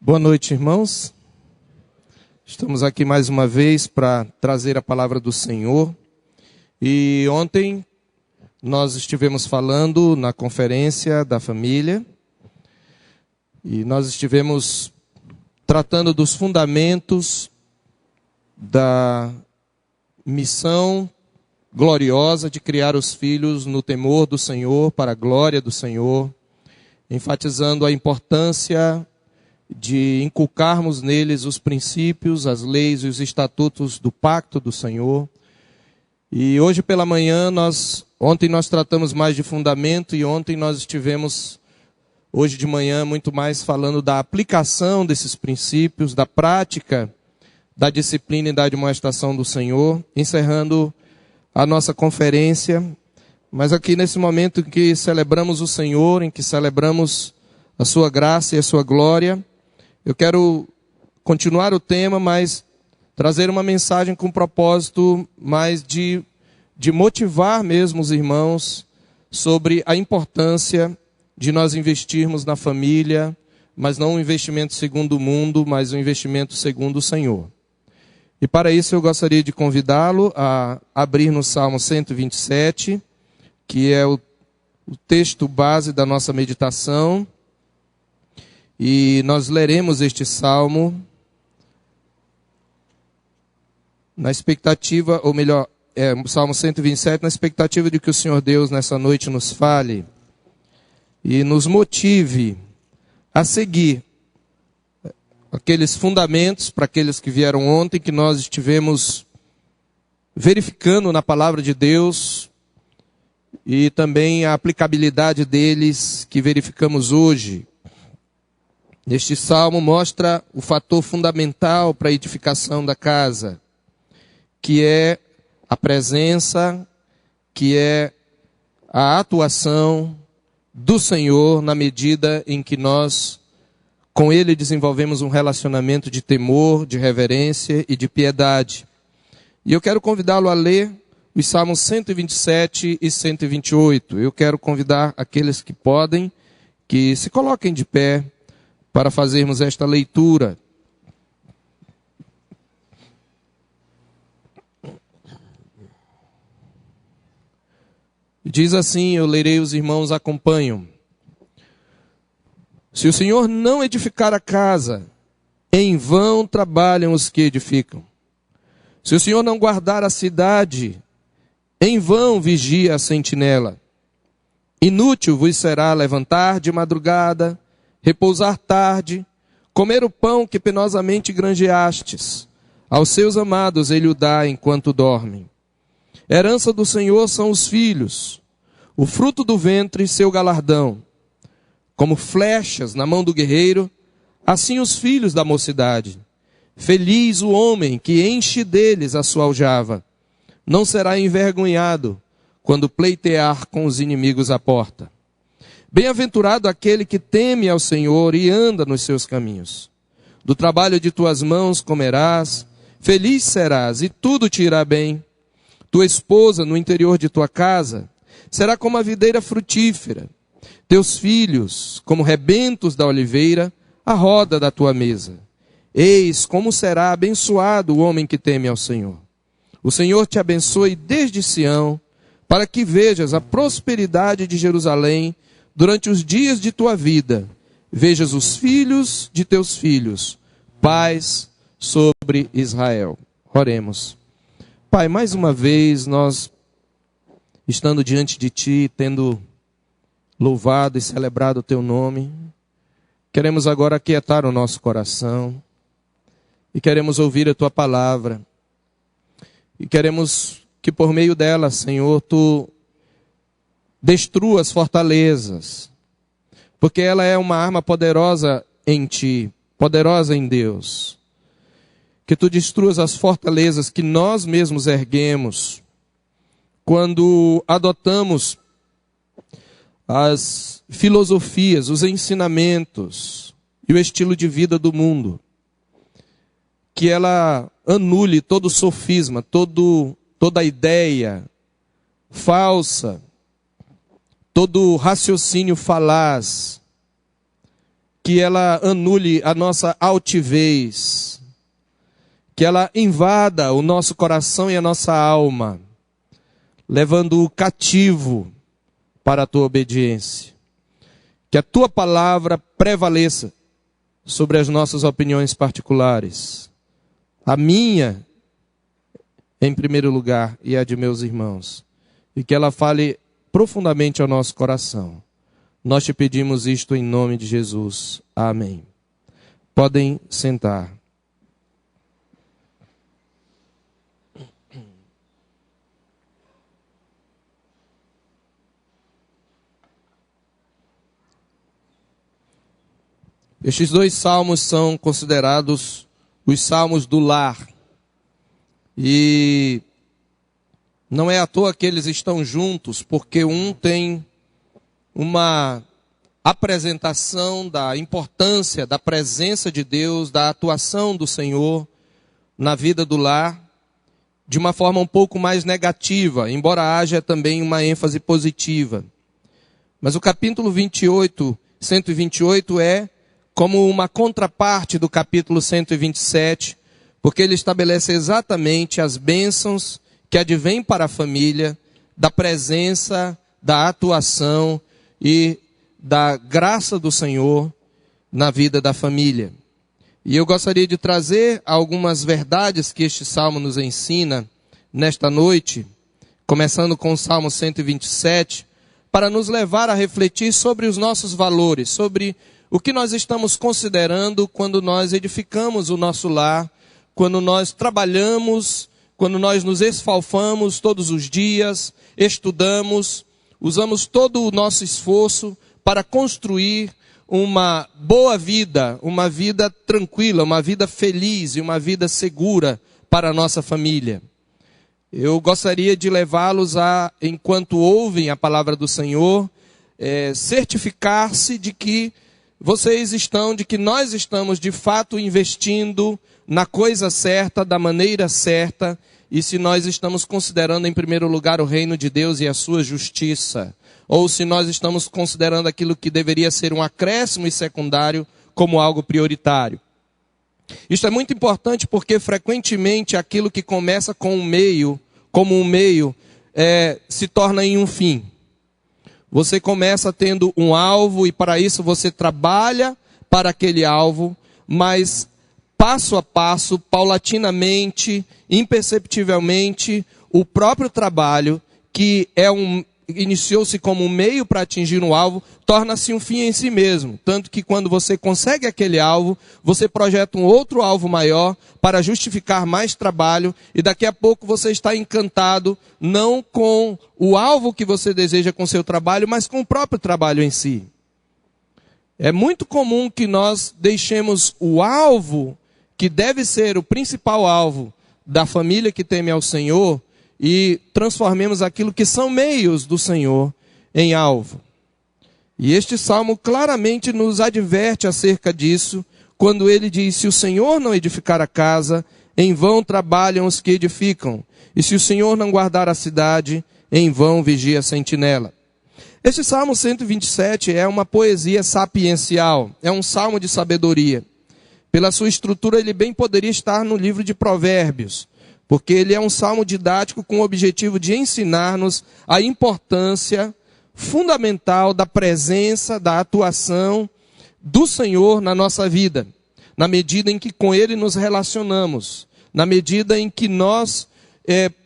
Boa noite, irmãos. Estamos aqui mais uma vez para trazer a palavra do Senhor. E ontem nós estivemos falando na conferência da família e nós estivemos tratando dos fundamentos da missão gloriosa de criar os filhos no temor do Senhor, para a glória do Senhor, enfatizando a importância de inculcarmos neles os princípios, as leis e os estatutos do pacto do Senhor. E hoje pela manhã, ontem nós tratamos mais de fundamento e ontem nós estivemos, hoje de manhã, muito mais falando da aplicação desses princípios, da prática, da disciplina e da admoestação do Senhor, encerrando a nossa conferência. Mas aqui nesse momento em que celebramos o Senhor, em que celebramos a sua graça e a sua glória, eu quero continuar o tema, mas trazer uma mensagem com propósito mais de motivar mesmo os irmãos sobre a importância de nós investirmos na família, mas não um investimento segundo o mundo, mas um investimento segundo o Senhor. E para isso eu gostaria de convidá-lo a abrir no Salmo 127, que é o texto base da nossa meditação. E nós leremos este salmo na expectativa, ou melhor, o Salmo 127, na expectativa de que o Senhor Deus nessa noite nos fale e nos motive a seguir aqueles fundamentos para aqueles que vieram ontem, que nós estivemos verificando na palavra de Deus, e também a aplicabilidade deles que verificamos hoje. Este salmo mostra o fator fundamental para a edificação da casa, que é a presença, que é a atuação do Senhor na medida em que nós, com Ele, desenvolvemos um relacionamento de temor, de reverência e de piedade. E eu quero convidá-lo a ler os Salmos 127 e 128. Eu quero convidar aqueles que podem, que se coloquem de pé, para fazermos esta leitura. Diz assim, eu lerei, os irmãos acompanham. Se o Senhor não edificar a casa, em vão trabalham os que edificam. Se o Senhor não guardar a cidade, em vão vigia a sentinela. Inútil vos será levantar de madrugada, repousar tarde, comer o pão que penosamente granjeastes. Aos seus amados ele o dá enquanto dormem. Herança do Senhor são os filhos, o fruto do ventre seu galardão. Como flechas na mão do guerreiro, assim os filhos da mocidade. Feliz o homem que enche deles a sua aljava. Não será envergonhado quando pleitear com os inimigos à porta. Bem-aventurado aquele que teme ao Senhor e anda nos seus caminhos. Do trabalho de tuas mãos comerás, feliz serás e tudo te irá bem. Tua esposa no interior de tua casa será como a videira frutífera. Teus filhos como rebentos da oliveira, à roda da tua mesa. Eis como será abençoado o homem que teme ao Senhor. O Senhor te abençoe desde Sião, para que vejas a prosperidade de Jerusalém durante os dias de tua vida. Vejas os filhos de teus filhos, paz sobre Israel. Oremos. Pai, mais uma vez nós, estando diante de Ti, tendo louvado e celebrado o Teu nome, queremos agora aquietar o nosso coração e queremos ouvir a Tua palavra. E queremos que por meio dela, Senhor, Tu destrua as fortalezas, porque ela é uma arma poderosa em Ti, poderosa em Deus. Que Tu destruas as fortalezas que nós mesmos erguemos quando adotamos as filosofias, os ensinamentos e o estilo de vida do mundo. Que ela anule todo sofisma, toda ideia falsa, todo raciocínio falaz, que ela anule a nossa altivez, que ela invada o nosso coração e a nossa alma, levando-o cativo para a tua obediência. Que a tua palavra prevaleça sobre as nossas opiniões particulares. A minha, em primeiro lugar, e a de meus irmãos. E que ela fale profundamente ao nosso coração. Nós te pedimos isto em nome de Jesus. Amém. Podem sentar. Estes dois salmos são considerados os salmos do lar. E não é à toa que eles estão juntos, porque um tem uma apresentação da importância, da presença de Deus, da atuação do Senhor na vida do lar, de uma forma um pouco mais negativa, embora haja também uma ênfase positiva. Mas o capítulo 128 é como uma contraparte do capítulo 127, porque ele estabelece exatamente as bênçãos que advêm para a família, da presença, da atuação e da graça do Senhor na vida da família. E eu gostaria de trazer algumas verdades que este salmo nos ensina nesta noite, começando com o Salmo 127, para nos levar a refletir sobre os nossos valores, sobre o que nós estamos considerando quando nós edificamos o nosso lar, quando nós trabalhamos, quando nós nos esfalfamos todos os dias, estudamos, usamos todo o nosso esforço para construir uma boa vida, uma vida tranquila, uma vida feliz e uma vida segura para a nossa família. Eu gostaria de levá-los a, enquanto ouvem a palavra do Senhor, certificar-se de que de que nós estamos de fato investindo na coisa certa, da maneira certa, e se nós estamos considerando em primeiro lugar o reino de Deus e a sua justiça, ou se nós estamos considerando aquilo que deveria ser um acréscimo e secundário como algo prioritário. Isto é muito importante porque frequentemente aquilo que começa com um meio, como um meio, se torna em um fim. Você começa tendo um alvo e para isso você trabalha para aquele alvo, mas passo a passo, paulatinamente, imperceptivelmente, o próprio trabalho, que iniciou-se como um meio para atingir um alvo, torna-se um fim em si mesmo. Tanto que quando você consegue aquele alvo, você projeta um outro alvo maior para justificar mais trabalho e daqui a pouco você está encantado não com o alvo que você deseja com seu trabalho, mas com o próprio trabalho em si. É muito comum que nós deixemos o alvo, que deve ser o principal alvo da família que teme ao Senhor, e transformemos aquilo que são meios do Senhor em alvo. E este salmo claramente nos adverte acerca disso, quando ele diz: se o Senhor não edificar a casa, em vão trabalham os que edificam. E se o Senhor não guardar a cidade, em vão vigia a sentinela. Este Salmo 127 é uma poesia sapiencial, é um salmo de sabedoria. Pela sua estrutura, ele bem poderia estar no livro de Provérbios, porque ele é um salmo didático com o objetivo de ensinar-nos a importância fundamental da presença, da atuação do Senhor na nossa vida, na medida em que com Ele nos relacionamos, na medida em que nós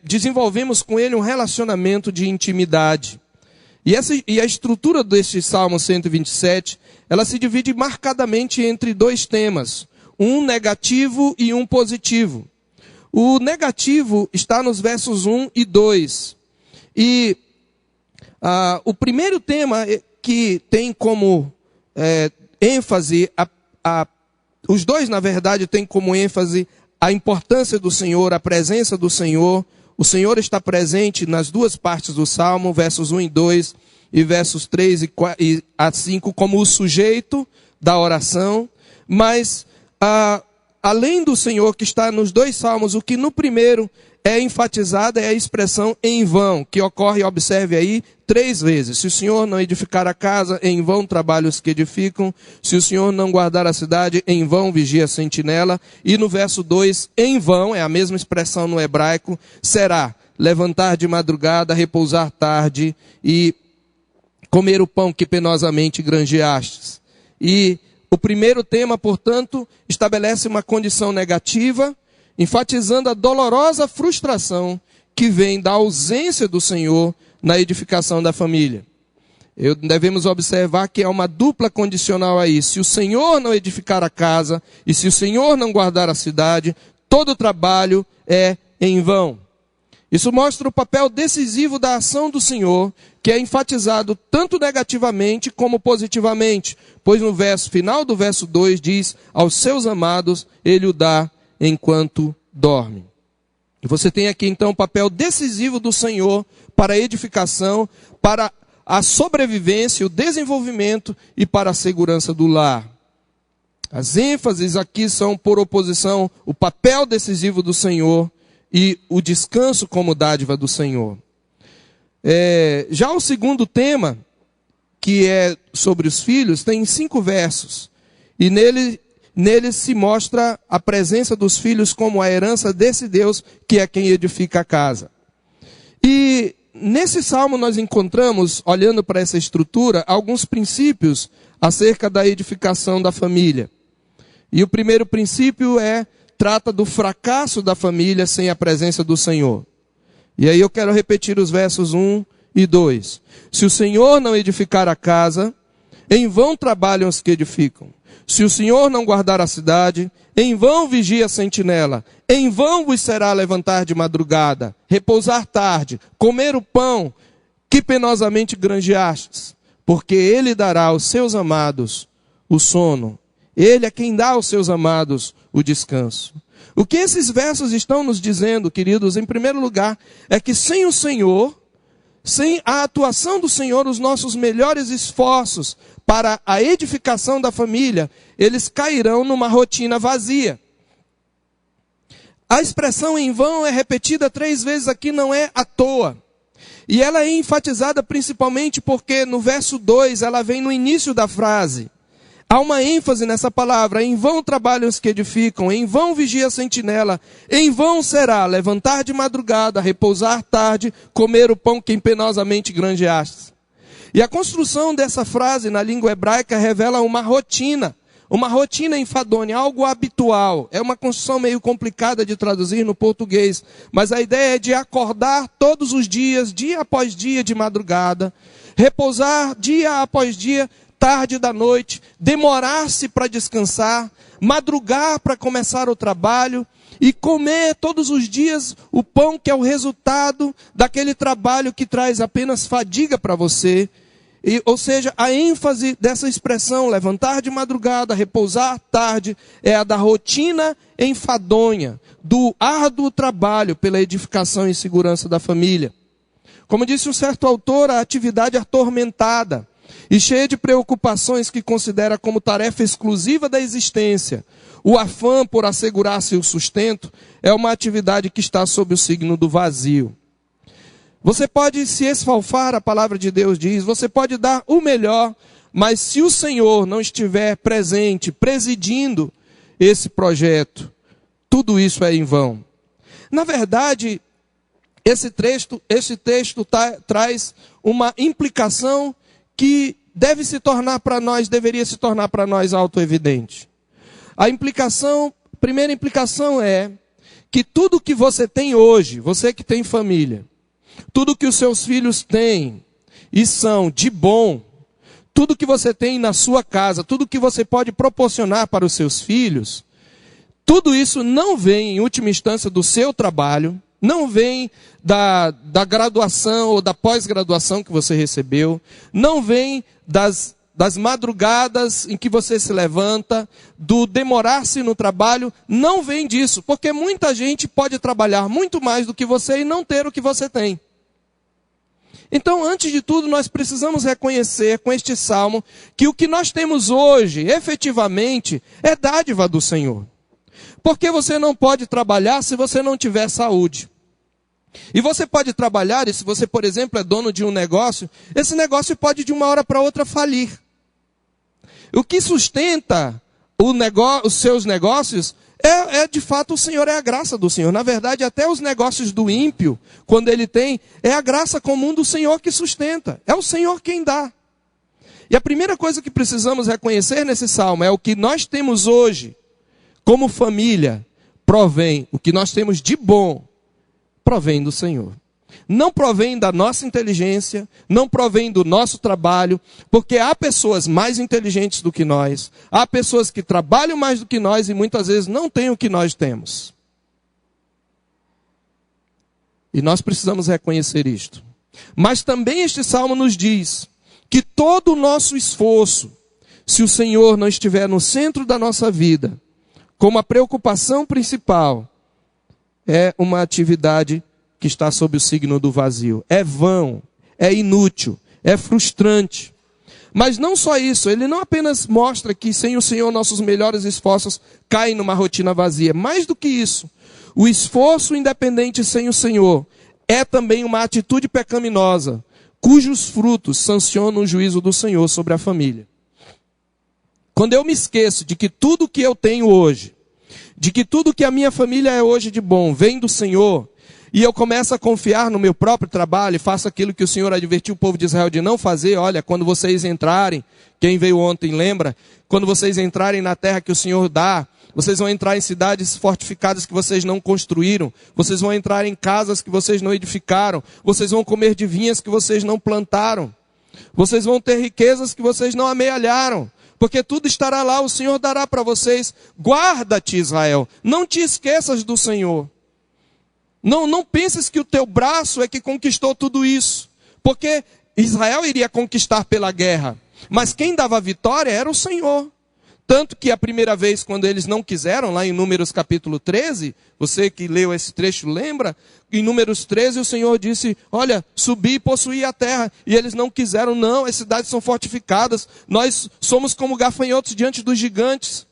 desenvolvemos com Ele um relacionamento de intimidade. E a estrutura deste Salmo 127, ela se divide marcadamente entre dois temas, um negativo e um positivo. O negativo está nos versos 1 e 2. E o primeiro tema que tem como ênfase, os dois, na verdade, têm como ênfase a importância do Senhor, a presença do Senhor. O Senhor está presente nas duas partes do Salmo, versos 1 e 2, e versos 3 e a 5, como o sujeito da oração. Mas além do Senhor que está nos dois salmos, o que no primeiro é enfatizada é a expressão em vão, que ocorre, observe aí, 3 vezes. Se o Senhor não edificar a casa, em vão trabalham os que edificam. Se o Senhor não guardar a cidade, em vão vigia a sentinela. E no verso 2, em vão, é a mesma expressão no hebraico, será levantar de madrugada, repousar tarde e comer o pão que penosamente granjeastes. E o primeiro tema, portanto, estabelece uma condição negativa, enfatizando a dolorosa frustração que vem da ausência do Senhor na edificação da família. Devemos observar que há uma dupla condicional aí. Se o Senhor não edificar a casa e se o Senhor não guardar a cidade, todo o trabalho é em vão. Isso mostra o papel decisivo da ação do Senhor, que é enfatizado tanto negativamente como positivamente, pois no final do verso 2 diz, aos seus amados ele o dá enquanto dorme. E você tem aqui então o papel decisivo do Senhor para a edificação, para a sobrevivência, o desenvolvimento e para a segurança do lar. As ênfases aqui são, por oposição, o papel decisivo do Senhor e o descanso como dádiva do Senhor. Já o segundo tema, que é sobre os filhos, tem 5 versos. E nele se mostra a presença dos filhos como a herança desse Deus, que é quem edifica a casa. E nesse salmo nós encontramos, olhando para essa estrutura, alguns princípios acerca da edificação da família. E o primeiro princípio trata do fracasso da família sem a presença do Senhor. E aí eu quero repetir os versos 1 e 2. Se o Senhor não edificar a casa, em vão trabalham os que edificam. Se o Senhor não guardar a cidade, em vão vigia a sentinela. Em vão vos será levantar de madrugada, repousar tarde, comer o pão que penosamente granjeastes. Porque ele dará aos seus amados o sono. Ele é quem dá aos seus amados o descanso. O que esses versos estão nos dizendo, queridos, em primeiro lugar, é que sem o Senhor, sem a atuação do Senhor, os nossos melhores esforços para a edificação da família, eles cairão numa rotina vazia. A expressão em vão é repetida 3 vezes aqui, não é à toa. E ela é enfatizada principalmente porque no verso 2, ela vem no início da frase. Há uma ênfase nessa palavra, em vão trabalham os que edificam, em vão vigia a sentinela, em vão será levantar de madrugada, repousar tarde, comer o pão que penosamente granjeastes. E a construção dessa frase na língua hebraica revela uma rotina enfadonha, algo habitual. É uma construção meio complicada de traduzir no português, mas a ideia é de acordar todos os dias, dia após dia de madrugada, repousar dia após dia, tarde da noite, demorar-se para descansar, madrugar para começar o trabalho e comer todos os dias o pão que é o resultado daquele trabalho que traz apenas fadiga para você. Ou seja, a ênfase dessa expressão, levantar de madrugada, repousar tarde, é a da rotina enfadonha, do árduo trabalho pela edificação e segurança da família. Como disse um certo autor, a atividade atormentada e cheia de preocupações que considera como tarefa exclusiva da existência, o afã por assegurar seu sustento, é uma atividade que está sob o signo do vazio. Você pode se esfalfar, a palavra de Deus diz, você pode dar o melhor, mas se o Senhor não estiver presente, presidindo esse projeto, tudo isso é em vão. Na verdade, esse texto traz uma implicação que deveria se tornar para nós autoevidente. A primeira implicação é que tudo que você tem hoje, você que tem família, tudo que os seus filhos têm e são de bom, tudo que você tem na sua casa, tudo que você pode proporcionar para os seus filhos, tudo isso não vem, em última instância, do seu trabalho, não vem da graduação ou da pós-graduação que você recebeu, não vem das madrugadas em que você se levanta, do demorar-se no trabalho, não vem disso, porque muita gente pode trabalhar muito mais do que você e não ter o que você tem. Então, antes de tudo, nós precisamos reconhecer com este salmo que o que nós temos hoje, efetivamente, é dádiva do Senhor. Porque você não pode trabalhar se você não tiver saúde. E você pode trabalhar, e se você, por exemplo, é dono de um negócio, esse negócio pode de uma hora para outra falir. O que sustenta os seus negócios de fato o Senhor, é a graça do Senhor. Na verdade, até os negócios do ímpio, quando ele tem, é a graça comum do Senhor que sustenta. É o Senhor quem dá. E a primeira coisa que precisamos reconhecer nesse salmo é o que nós temos hoje, como família, provém, o que nós temos de bom, provém do Senhor. Não provém da nossa inteligência, não provém do nosso trabalho, porque há pessoas mais inteligentes do que nós, há pessoas que trabalham mais do que nós e muitas vezes não têm o que nós temos. E nós precisamos reconhecer isto. Mas também este salmo nos diz que todo o nosso esforço, se o Senhor não estiver no centro da nossa vida, como a preocupação principal, é uma atividade que está sob o signo do vazio. É vão, é inútil, é frustrante. Mas não só isso, ele não apenas mostra que sem o Senhor nossos melhores esforços caem numa rotina vazia. Mais do que isso, o esforço independente sem o Senhor é também uma atitude pecaminosa, cujos frutos sancionam o juízo do Senhor sobre a família. Quando eu me esqueço de que tudo que eu tenho hoje, de que tudo que a minha família é hoje de bom, vem do Senhor, e eu começo a confiar no meu próprio trabalho, e faço aquilo que o Senhor advertiu o povo de Israel de não fazer. Olha, quando vocês entrarem, quem veio ontem lembra, quando vocês entrarem na terra que o Senhor dá, vocês vão entrar em cidades fortificadas que vocês não construíram, vocês vão entrar em casas que vocês não edificaram, vocês vão comer de vinhas que vocês não plantaram, vocês vão ter riquezas que vocês não amealharam, porque tudo estará lá, o Senhor dará para vocês. Guarda-te, Israel, não te esqueças do Senhor. Não penses que o teu braço é que conquistou tudo isso, porque Israel iria conquistar pela guerra, mas quem dava a vitória era o Senhor. Tanto que a primeira vez, quando eles não quiseram, lá em Números capítulo 13, você que leu esse trecho lembra? Em Números 13 o Senhor disse, olha, subi e possuí a terra. E eles não quiseram, não, as cidades são fortificadas, nós somos como gafanhotos diante dos gigantes.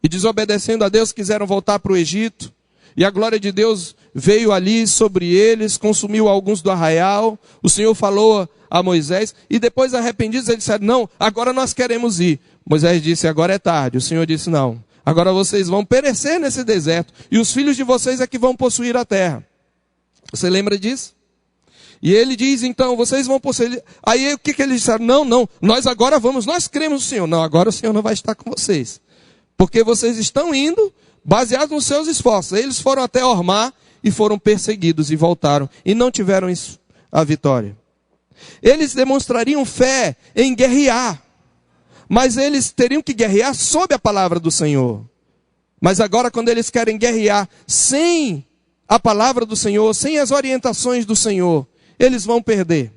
E desobedecendo a Deus, quiseram voltar para o Egito. E a glória de Deus veio ali sobre eles, consumiu alguns do arraial. O Senhor falou a Moisés, e depois arrependidos eles disseram, não, agora nós queremos ir. Moisés disse, agora é tarde. O Senhor disse, não, agora vocês vão perecer nesse deserto, e os filhos de vocês é que vão possuir a terra. Você lembra disso? E ele diz, então, vocês vão possuir. Aí o que eles disseram? Não, nós agora vamos, nós cremos no Senhor. Não, agora o Senhor não vai estar com vocês, porque vocês estão indo baseados nos seus esforços. Eles foram até Ormá e foram perseguidos e voltaram, e não tiveram a vitória. Eles demonstrariam fé em guerrear, mas eles teriam que guerrear sob a palavra do Senhor. Mas agora, quando eles querem guerrear sem a palavra do Senhor, sem as orientações do Senhor, eles vão perder.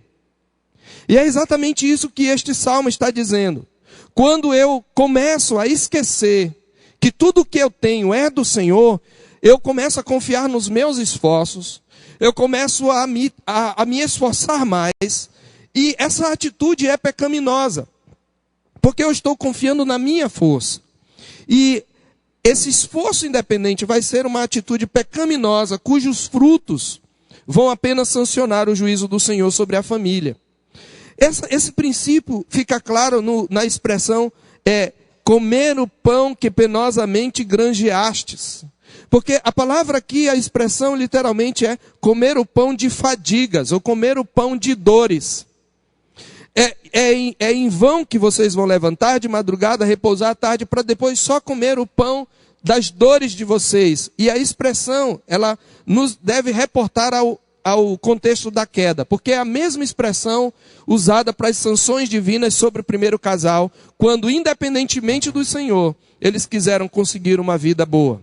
E é exatamente isso que este salmo está dizendo. Quando eu começo a esquecer que tudo que eu tenho é do Senhor, eu começo a confiar nos meus esforços, eu começo a me esforçar mais, e essa atitude é pecaminosa, porque eu estou confiando na minha força. E esse esforço independente vai ser uma atitude pecaminosa, cujos frutos vão apenas sancionar o juízo do Senhor sobre a família. Esse princípio fica claro na expressão, comer o pão que penosamente granjeastes. Porque a palavra aqui, a expressão literalmente é comer o pão de fadigas, ou comer o pão de dores. É em vão que vocês vão levantar de madrugada, repousar à tarde, para depois só comer o pão das dores de vocês. E a expressão, ela nos deve reportar ao contexto da queda, porque é a mesma expressão usada para as sanções divinas sobre o primeiro casal, quando, independentemente do Senhor, eles quiseram conseguir uma vida boa.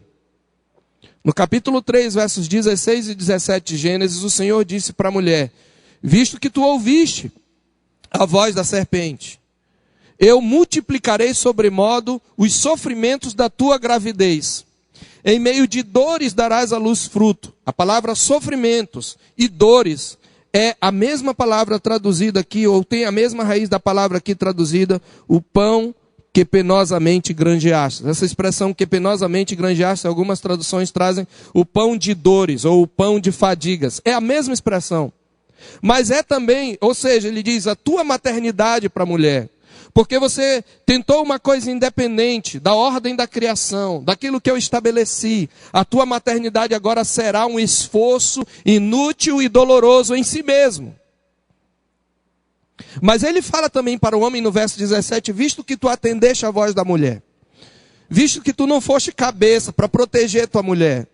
No capítulo 3, versos 16 e 17 de Gênesis, o Senhor disse para a mulher, visto que tu ouviste a voz da serpente, eu multiplicarei sobremodo os sofrimentos da tua gravidez. Em meio de dores darás à luz fruto. A palavra sofrimentos e dores é a mesma palavra traduzida aqui, ou tem a mesma raiz da palavra aqui traduzida, o pão que penosamente granjeastes. Essa expressão que penosamente granjeastes, algumas traduções trazem o pão de dores ou o pão de fadigas. É a mesma expressão. Mas é também, ou seja, ele diz a tua maternidade para a mulher. Porque você tentou uma coisa independente da ordem da criação, daquilo que eu estabeleci. A tua maternidade agora será um esforço inútil e doloroso em si mesmo. Mas ele fala também para o homem no verso 17, visto que tu atendeste a voz da mulher, visto que tu não foste cabeça para proteger tua mulher,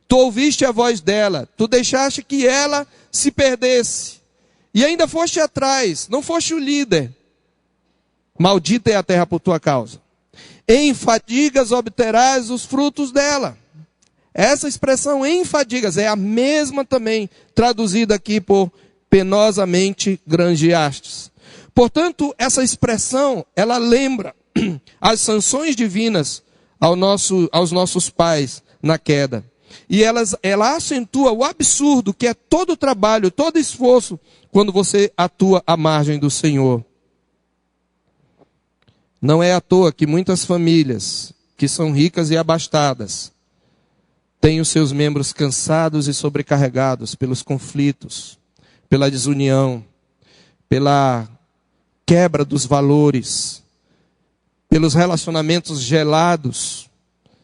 tu ouviste a voz dela, tu deixaste que ela se perdesse, e ainda foste atrás, não foste o líder, maldita é a terra por tua causa. Em fadigas obterás os frutos dela. Essa expressão em fadigas é a mesma também traduzida aqui por penosamente granjeastes. Portanto, essa expressão, ela lembra as sanções divinas aos nossos pais na queda. E ela acentua o absurdo que é todo trabalho, todo esforço, quando você atua à margem do Senhor. Não é à toa que muitas famílias que são ricas e abastadas têm os seus membros cansados e sobrecarregados pelos conflitos, pela desunião, pela quebra dos valores, pelos relacionamentos gelados,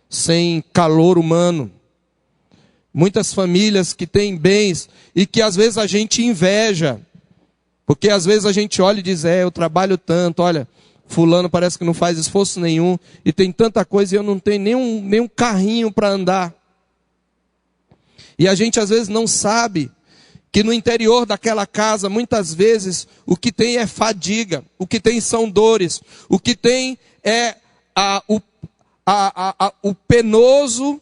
sem calor humano. Muitas famílias que têm bens e que às vezes a gente inveja, porque às vezes a gente olha e diz, eu trabalho tanto, olha, fulano parece que não faz esforço nenhum, e tem tanta coisa e eu não tenho nenhum carrinho para andar. E a gente às vezes não sabe que no interior daquela casa, muitas vezes, o que tem é fadiga, o que tem são dores, o que tem é o penoso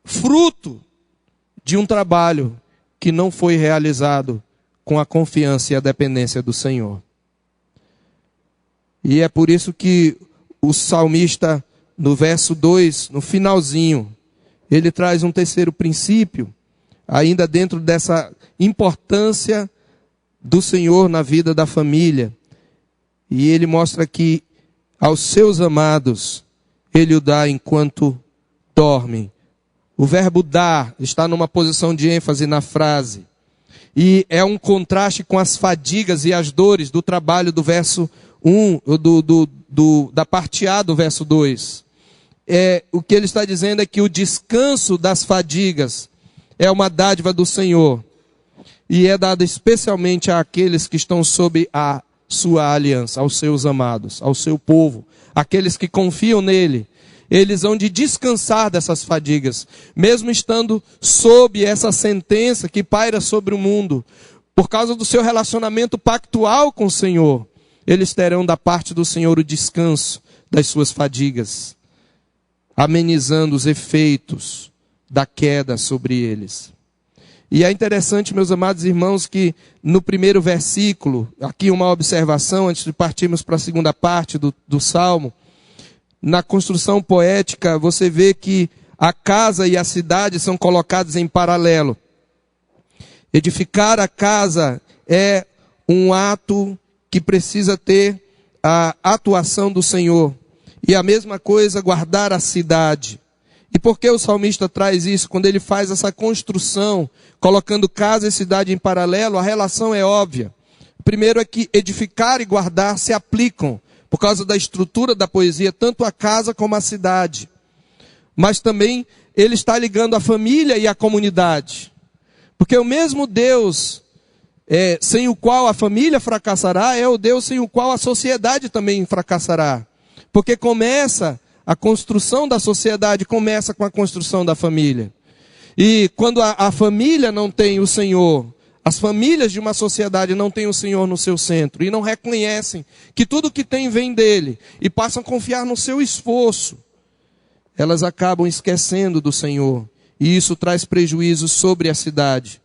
fruto de um trabalho que não foi realizado com a confiança e a dependência do Senhor. E é por isso que o salmista, no verso 2, no finalzinho, ele traz um terceiro princípio, ainda dentro dessa importância do Senhor na vida da família. E ele mostra que aos seus amados, ele o dá enquanto dormem. O verbo dar está numa posição de ênfase na frase. E é um contraste com as fadigas e as dores do trabalho do verso 1, da parte A do verso 2. O que ele está dizendo é que o descanso das fadigas é uma dádiva do Senhor. E é dada especialmente àqueles que estão sob a sua aliança, aos seus amados, ao seu povo, aqueles que confiam nele. Eles vão de descansar dessas fadigas, mesmo estando sob essa sentença que paira sobre o mundo, por causa do seu relacionamento pactual com o Senhor. Eles terão da parte do Senhor o descanso das suas fadigas, amenizando os efeitos da queda sobre eles. E é interessante, meus amados irmãos, que no primeiro versículo, aqui uma observação, antes de partirmos para a segunda parte do Salmo, na construção poética, você vê que a casa e a cidade são colocados em paralelo. Edificar a casa é um ato que precisa ter a atuação do Senhor. E a mesma coisa, guardar a cidade. E por que o salmista traz isso? Quando ele faz essa construção, colocando casa e cidade em paralelo, a relação é óbvia. Primeiro é que edificar e guardar se aplicam, por causa da estrutura da poesia, tanto a casa como a cidade. Mas também ele está ligando a família e a comunidade. Porque o mesmo Deus sem o qual a família fracassará, é o Deus sem o qual a sociedade também fracassará. Porque a construção da sociedade começa com a construção da família. E quando a família não tem o Senhor, as famílias de uma sociedade não têm o Senhor no seu centro e não reconhecem que tudo que tem vem dele e passam a confiar no seu esforço, elas acabam esquecendo do Senhor e isso traz prejuízo sobre a cidade.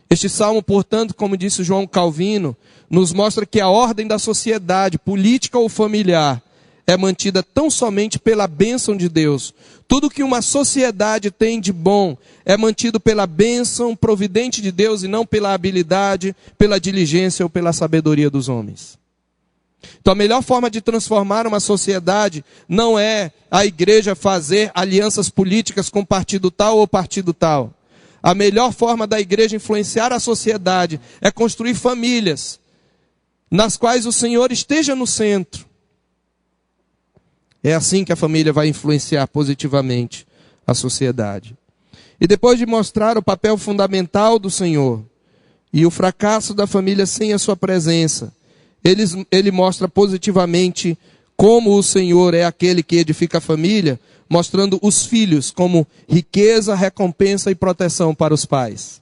Este salmo, portanto, como disse João Calvino, nos mostra que a ordem da sociedade, política ou familiar, é mantida tão somente pela bênção de Deus. Tudo que uma sociedade tem de bom é mantido pela bênção providente de Deus e não pela habilidade, pela diligência ou pela sabedoria dos homens. Então a melhor forma de transformar uma sociedade não é a igreja fazer alianças políticas com partido tal ou partido tal. A melhor forma da igreja influenciar a sociedade é construir famílias nas quais o Senhor esteja no centro. É assim que a família vai influenciar positivamente a sociedade. E depois de mostrar o papel fundamental do Senhor e o fracasso da família sem a sua presença, ele mostra positivamente como o Senhor é aquele que edifica a família, mostrando os filhos como riqueza, recompensa e proteção para os pais.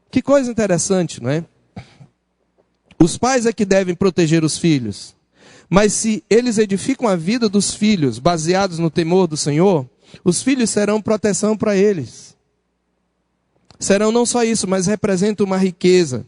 Que coisa interessante, não é? Os pais é que devem proteger os filhos. Mas se eles edificam a vida dos filhos baseados no temor do Senhor, os filhos serão proteção para eles. Serão não só isso, mas representam uma riqueza.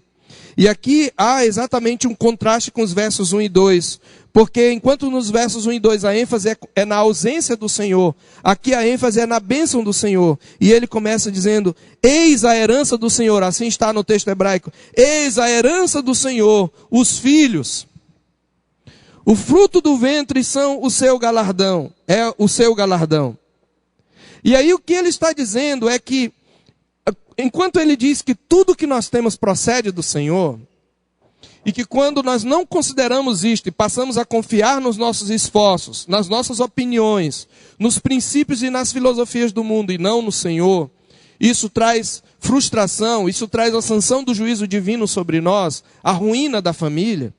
E aqui há exatamente um contraste com os versos 1 e 2. Porque enquanto nos versos 1 e 2 a ênfase é na ausência do Senhor, aqui a ênfase é na bênção do Senhor. E ele começa dizendo, eis a herança do Senhor, assim está no texto hebraico. Eis a herança do Senhor, os filhos. O fruto do ventre são o seu galardão, é o seu galardão. E aí o que ele está dizendo é que, enquanto ele diz que tudo que nós temos procede do Senhor, e que quando nós não consideramos isto e passamos a confiar nos nossos esforços, nas nossas opiniões, nos princípios e nas filosofias do mundo e não no Senhor, isso traz frustração, isso traz a sanção do juízo divino sobre nós, a ruína da família.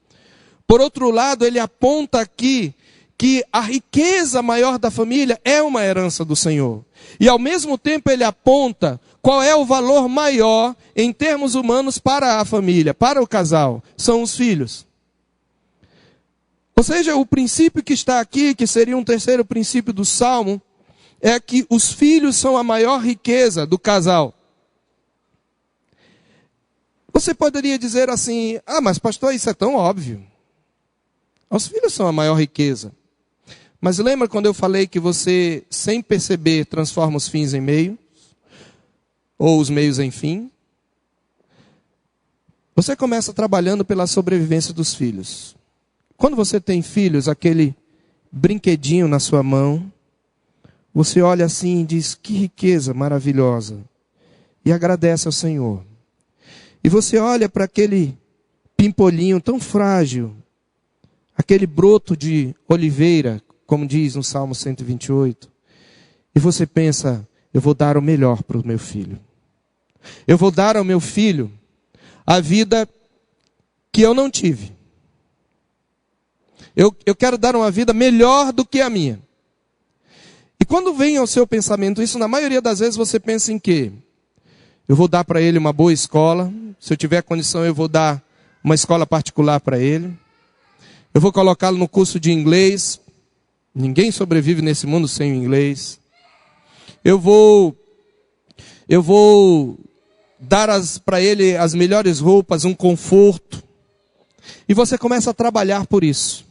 Por outro lado, ele aponta aqui que a riqueza maior da família é uma herança do Senhor. E ao mesmo tempo ele aponta qual é o valor maior em termos humanos para a família, para o casal. São os filhos. Ou seja, o princípio que está aqui, que seria um terceiro princípio do Salmo, é que os filhos são a maior riqueza do casal. Você poderia dizer assim, mas pastor, isso é tão óbvio. Os filhos são a maior riqueza. Mas lembra quando eu falei que você, sem perceber, transforma os fins em meios? Ou os meios em fim? Você começa trabalhando pela sobrevivência dos filhos. Quando você tem filhos, aquele brinquedinho na sua mão, você olha assim e diz, que riqueza maravilhosa. E agradece ao Senhor. E você olha para aquele pimpolhinho tão frágil, aquele broto de oliveira, como diz no Salmo 128, e você pensa, eu vou dar o melhor para o meu filho. Eu vou dar ao meu filho a vida que eu não tive. Eu quero dar uma vida melhor do que a minha. E quando vem ao seu pensamento isso, na maioria das vezes você pensa em quê? Eu vou dar para ele uma boa escola, se eu tiver condição eu vou dar uma escola particular para ele. Eu vou colocá-lo no curso de inglês. Ninguém sobrevive nesse mundo sem o inglês. Eu vou dar para ele as melhores roupas, um conforto. E você começa a trabalhar por isso.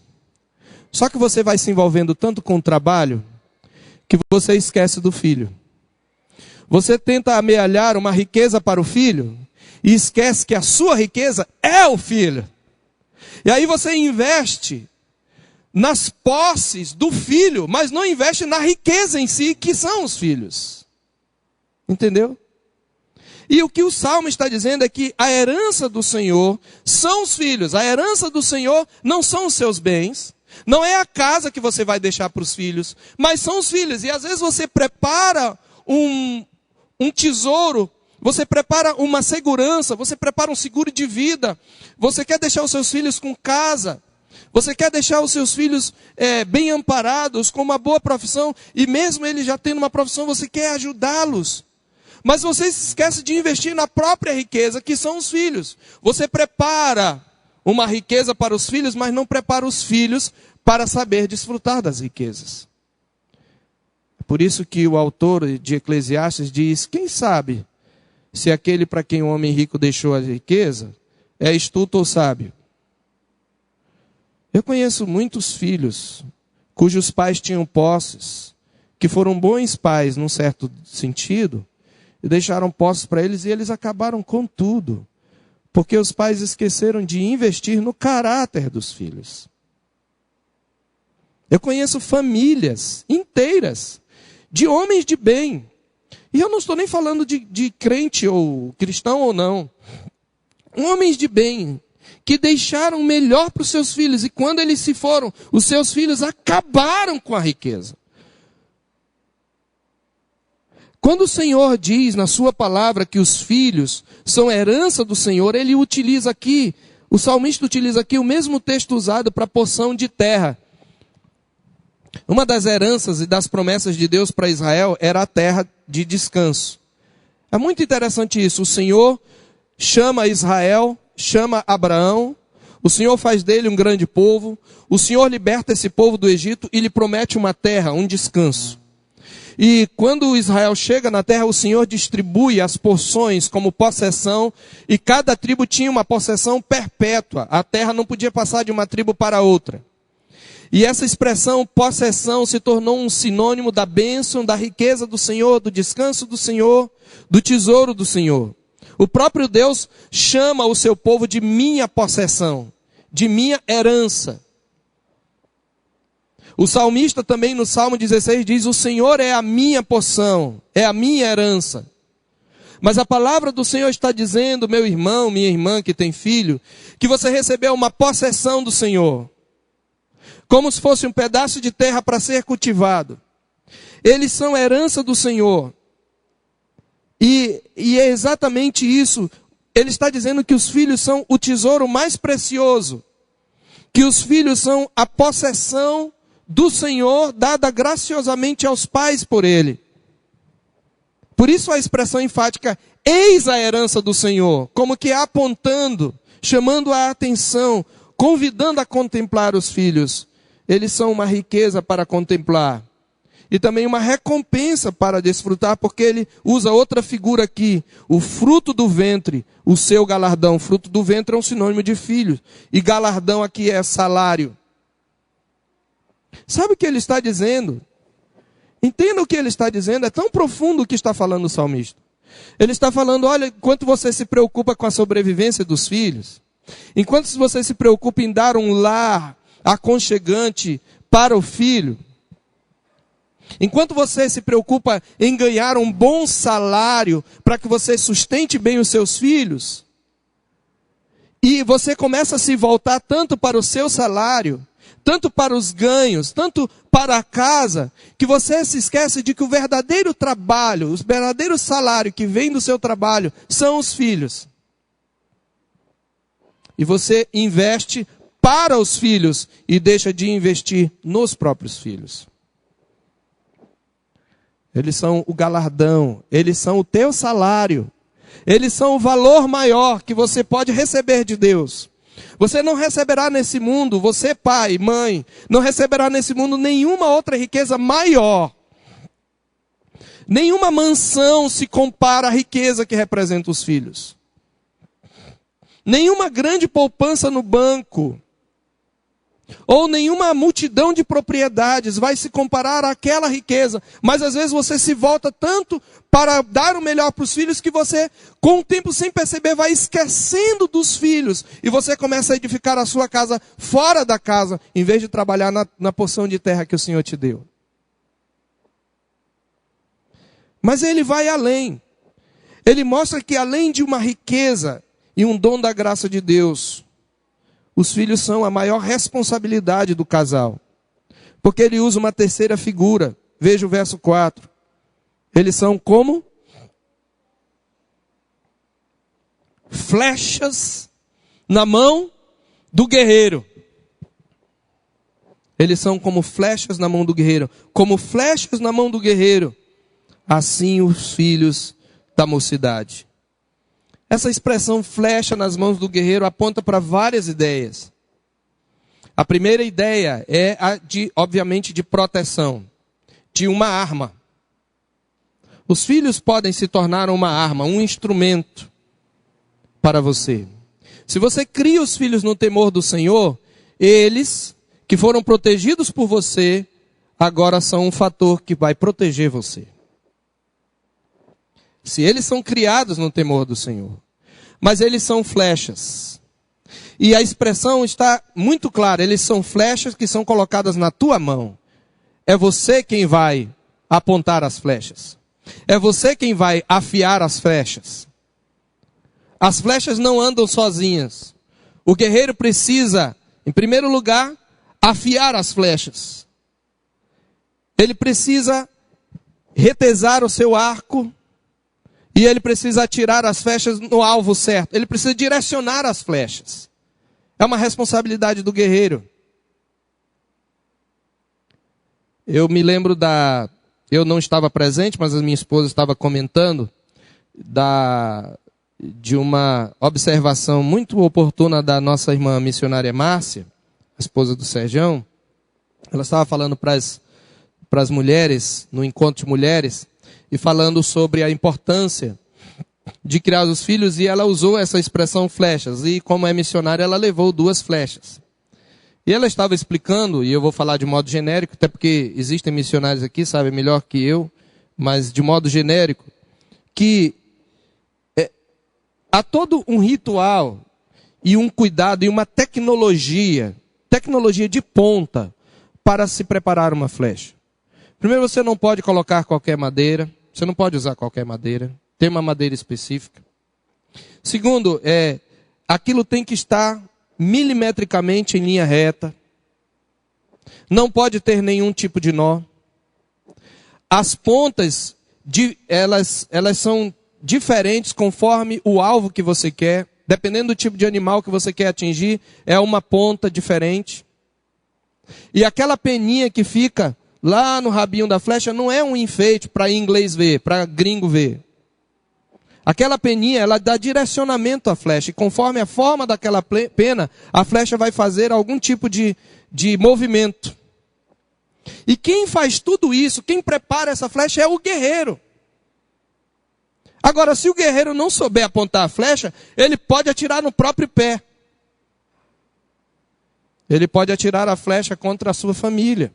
Só que você vai se envolvendo tanto com o trabalho, que você esquece do filho. Você tenta amealhar uma riqueza para o filho, e esquece que a sua riqueza é o filho. E aí você investe nas posses do filho, mas não investe na riqueza em si, que são os filhos. Entendeu? E o que o Salmo está dizendo é que a herança do Senhor são os filhos. A herança do Senhor não são os seus bens, não é a casa que você vai deixar para os filhos, mas são os filhos. E às vezes você prepara um tesouro, você prepara uma segurança, você prepara um seguro de vida, você quer deixar os seus filhos com casa, você quer deixar os seus filhos bem amparados, com uma boa profissão, e mesmo eles já tendo uma profissão, você quer ajudá-los. Mas você se esquece de investir na própria riqueza, que são os filhos. Você prepara uma riqueza para os filhos, mas não prepara os filhos para saber desfrutar das riquezas. Por isso que o autor de Eclesiastes diz, quem sabe se aquele para quem o homem rico deixou a riqueza é astuto ou sábio. Eu conheço muitos filhos cujos pais tinham posses, que foram bons pais num certo sentido, e deixaram posses para eles e eles acabaram com tudo, porque os pais esqueceram de investir no caráter dos filhos. Eu conheço famílias inteiras de homens de bem. E eu não estou nem falando de crente ou cristão ou não. Homens de bem que deixaram melhor para os seus filhos. E quando eles se foram, os seus filhos acabaram com a riqueza. Quando o Senhor diz na sua palavra que os filhos são herança do Senhor, ele utiliza aqui, o salmista utiliza aqui o mesmo texto usado para a porção de terra. Uma das heranças e das promessas de Deus para Israel era a terra de descanso. É muito interessante isso. O Senhor chama Israel, chama Abraão, o Senhor faz dele um grande povo, o Senhor liberta esse povo do Egito e lhe promete uma terra, um descanso. E quando Israel chega na terra, o Senhor distribui as porções como possessão, e cada tribo tinha uma possessão perpétua. A terra não podia passar de uma tribo para outra. E essa expressão possessão se tornou um sinônimo da bênção, da riqueza do Senhor, do descanso do Senhor, do tesouro do Senhor. O próprio Deus chama o seu povo de minha possessão, de minha herança. O salmista também no Salmo 16 diz, o Senhor é a minha porção, é a minha herança. Mas a palavra do Senhor está dizendo, meu irmão, minha irmã que tem filho, que você recebeu uma possessão do Senhor. Como se fosse um pedaço de terra para ser cultivado. Eles são herança do Senhor. E é exatamente isso. Ele está dizendo que os filhos são o tesouro mais precioso. Que os filhos são a possessão do Senhor, dada graciosamente aos pais por Ele. Por isso a expressão enfática, eis a herança do Senhor. Como que apontando, chamando a atenção, convidando a contemplar os filhos. Eles são uma riqueza para contemplar. E também uma recompensa para desfrutar, porque ele usa outra figura aqui. O fruto do ventre, o seu galardão. Fruto do ventre é um sinônimo de filho. E galardão aqui é salário. Sabe o que ele está dizendo? Entenda o que ele está dizendo. É tão profundo o que está falando o salmista. Ele está falando, olha, enquanto você se preocupa com a sobrevivência dos filhos, enquanto você se preocupa em dar um lar aconchegante para o filho, enquanto você se preocupa em ganhar um bom salário para que você sustente bem os seus filhos, e você começa a se voltar tanto para o seu salário, tanto para os ganhos, tanto para a casa, que você se esquece de que o verdadeiro trabalho, o verdadeiro salário que vem do seu trabalho são os filhos. E você investe para os filhos e deixa de investir nos próprios filhos. Eles são o galardão, eles são o teu salário, eles são o valor maior que você pode receber de Deus. Você não receberá nesse mundo, você pai, mãe, não receberá nesse mundo nenhuma outra riqueza maior. Nenhuma mansão se compara à riqueza que representa os filhos. Nenhuma grande poupança no banco, ou nenhuma multidão de propriedades vai se comparar àquela riqueza. Mas às vezes você se volta tanto para dar o melhor para os filhos que você, com o tempo sem perceber, vai esquecendo dos filhos. E você começa a edificar a sua casa fora da casa, em vez de trabalhar na porção de terra que o Senhor te deu. Mas ele vai além. Ele mostra que além de uma riqueza e um dom da graça de Deus, os filhos são a maior responsabilidade do casal. Porque ele usa uma terceira figura. Veja o verso 4. Eles são como flechas na mão do guerreiro. Eles são como flechas na mão do guerreiro. Como flechas na mão do guerreiro, assim os filhos da mocidade. Essa expressão flecha nas mãos do guerreiro aponta para várias ideias. A primeira ideia é a obviamente, de proteção, de uma arma. Os filhos podem se tornar uma arma, um instrumento para você. Se você cria os filhos no temor do Senhor, eles, que foram protegidos por você, agora são um fator que vai proteger você. Se eles são criados no temor do Senhor. Mas eles são flechas. E a expressão está muito clara, eles são flechas que são colocadas na tua mão. É você quem vai apontar as flechas. É você quem vai afiar as flechas. As flechas não andam sozinhas. O guerreiro precisa, em primeiro lugar, afiar as flechas. Ele precisa retesar o seu arco e ele precisa atirar as flechas no alvo certo. Ele precisa direcionar as flechas. É uma responsabilidade do guerreiro. Eu me lembro eu não estava presente, mas a minha esposa estava comentando de uma observação muito oportuna da nossa irmã missionária Márcia, a esposa do Serjão. Ela estava falando para as mulheres, no encontro de mulheres, e falando sobre a importância de criar os filhos, e ela usou essa expressão flechas, e como é missionária, ela levou 2 flechas. E ela estava explicando, e eu vou falar de modo genérico, até porque existem missionários aqui, sabem melhor que eu, mas de modo genérico, que há todo um ritual e um cuidado e uma tecnologia de ponta para se preparar uma flecha. Primeiro, você não pode colocar qualquer madeira, você não pode usar qualquer madeira, tem uma madeira específica. Segundo, aquilo tem que estar milimetricamente em linha reta. Não pode ter nenhum tipo de nó. As pontas, elas são diferentes conforme o alvo que você quer. Dependendo do tipo de animal que você quer atingir, é uma ponta diferente. E aquela peninha que fica lá no rabinho da flecha não é um enfeite para inglês ver, para gringo ver. Aquela peninha, ela dá direcionamento à flecha. E conforme a forma daquela pena, a flecha vai fazer algum tipo de movimento. E quem faz tudo isso, quem prepara essa flecha é o guerreiro. Agora, se o guerreiro não souber apontar a flecha, ele pode atirar no próprio pé. Ele pode atirar a flecha contra a sua família.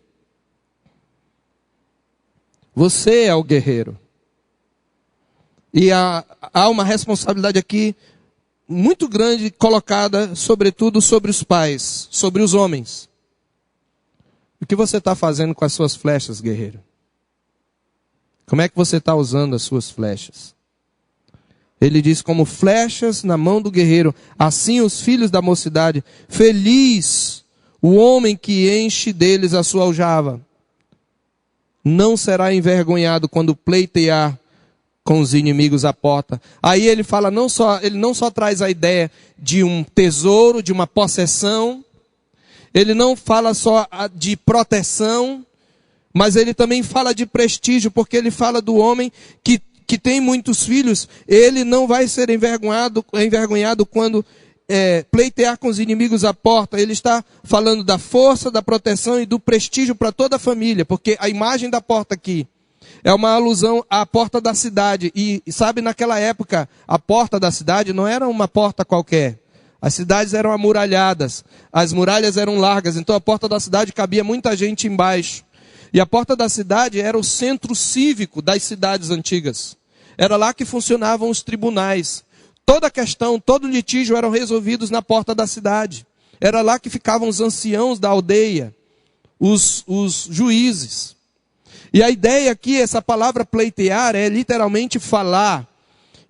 Você é o guerreiro. E há uma responsabilidade aqui muito grande colocada, sobretudo, sobre os pais, sobre os homens. O que você está fazendo com as suas flechas, guerreiro? Como é que você está usando as suas flechas? Ele diz, como flechas na mão do guerreiro, assim os filhos da mocidade, feliz o homem que enche deles a sua aljava. Não será envergonhado quando pleitear com os inimigos à porta. Aí ele fala, ele não só traz a ideia de um tesouro, de uma possessão, ele não fala só de proteção, mas ele também fala de prestígio, porque ele fala do homem que tem muitos filhos, ele não vai ser envergonhado quando pleitear com os inimigos à porta. Ele está falando da força, da proteção e do prestígio para toda a família, porque a imagem da porta aqui é uma alusão à porta da cidade. E sabe, naquela época, a porta da cidade não era uma porta qualquer. As cidades eram amuralhadas, as muralhas eram largas, então a porta da cidade cabia muita gente embaixo. E a porta da cidade era o centro cívico das cidades antigas. Era lá que funcionavam os tribunais. Toda questão, todo litígio eram resolvidos na porta da cidade. Era lá que ficavam os anciãos da aldeia, os juízes. E a ideia aqui, essa palavra pleitear, é literalmente falar.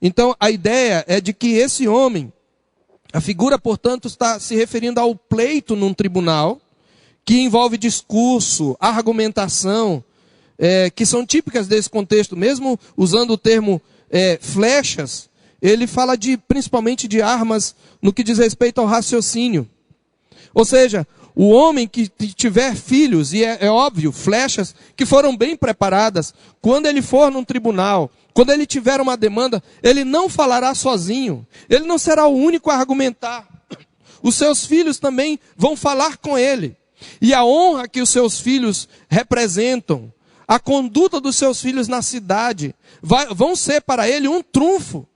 Então a ideia é de que esse homem, a figura, portanto, está se referindo ao pleito num tribunal, que envolve discurso, argumentação, que são típicas desse contexto. Mesmo usando o termo flechas, ele fala principalmente de armas no que diz respeito ao raciocínio. Ou seja, o homem que tiver filhos, e é óbvio, flechas que foram bem preparadas, quando ele for num tribunal, quando ele tiver uma demanda, ele não falará sozinho, ele não será o único a argumentar. Os seus filhos também vão falar com ele. E a honra que os seus filhos representam, a conduta dos seus filhos na cidade, vão ser para ele um trunfo.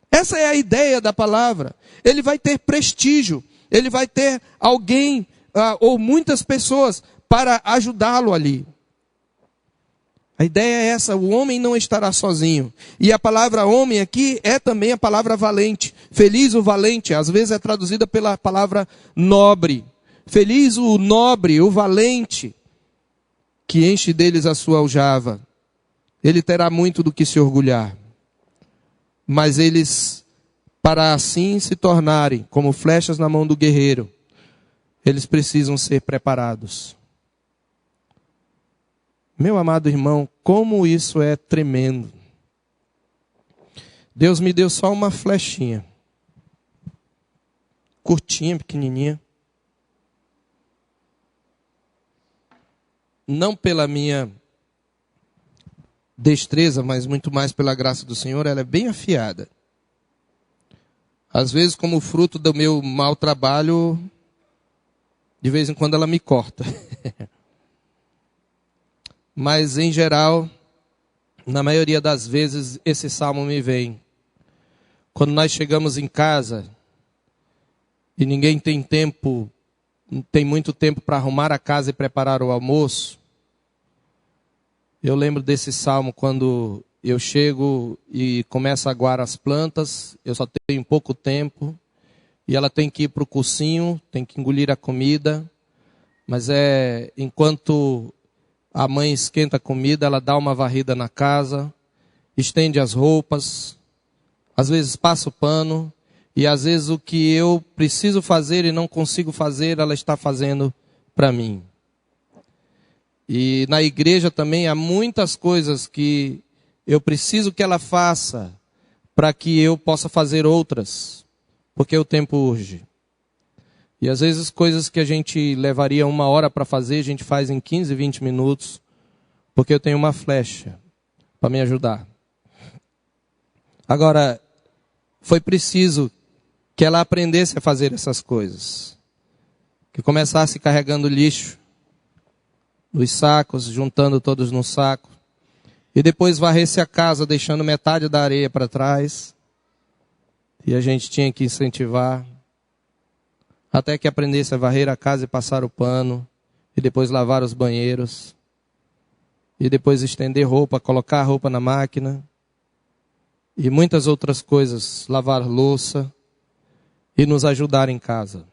Essa é a ideia da palavra. Ele vai ter prestígio. Ele vai ter alguém ou muitas pessoas para ajudá-lo ali. A ideia é essa, o homem não estará sozinho. E a palavra homem aqui é também a palavra valente. Feliz o valente, às vezes é traduzida pela palavra nobre. Feliz o nobre, o valente, que enche deles a sua aljava. Ele terá muito do que se orgulhar. Mas eles, para assim se tornarem como flechas na mão do guerreiro, eles precisam ser preparados. Meu amado irmão, como isso é tremendo. Deus me deu só uma flechinha. Curtinha, pequenininha. Não pela minha destreza, mas muito mais pela graça do Senhor, ela é bem afiada. Às vezes, como fruto do meu mau trabalho, de vez em quando ela me corta. Mas, em geral, na maioria das vezes, esse salmo me vem. Quando nós chegamos em casa e ninguém tem tempo, não tem muito tempo para arrumar a casa e preparar o almoço, eu lembro desse salmo quando eu chego e começo a aguar as plantas, eu só tenho pouco tempo, e ela tem que ir para o cursinho, tem que engolir a comida, mas enquanto a mãe esquenta a comida, ela dá uma varrida na casa, estende as roupas, às vezes passa o pano, e às vezes o que eu preciso fazer e não consigo fazer, ela está fazendo para mim. E na igreja também há muitas coisas que eu preciso que ela faça para que eu possa fazer outras, porque o tempo urge. E às vezes coisas que a gente levaria 1 hora para fazer, a gente faz em 15, 20 minutos, porque eu tenho uma flecha para me ajudar. Agora, foi preciso que ela aprendesse a fazer essas coisas. Que começasse carregando lixo nos sacos, juntando todos no saco. E depois varresse a casa, deixando metade da areia para trás. E a gente tinha que incentivar. Até que aprendesse a varrer a casa e passar o pano. E depois lavar os banheiros. E depois estender roupa, colocar a roupa na máquina. E muitas outras coisas. Lavar louça. E nos ajudar em casa.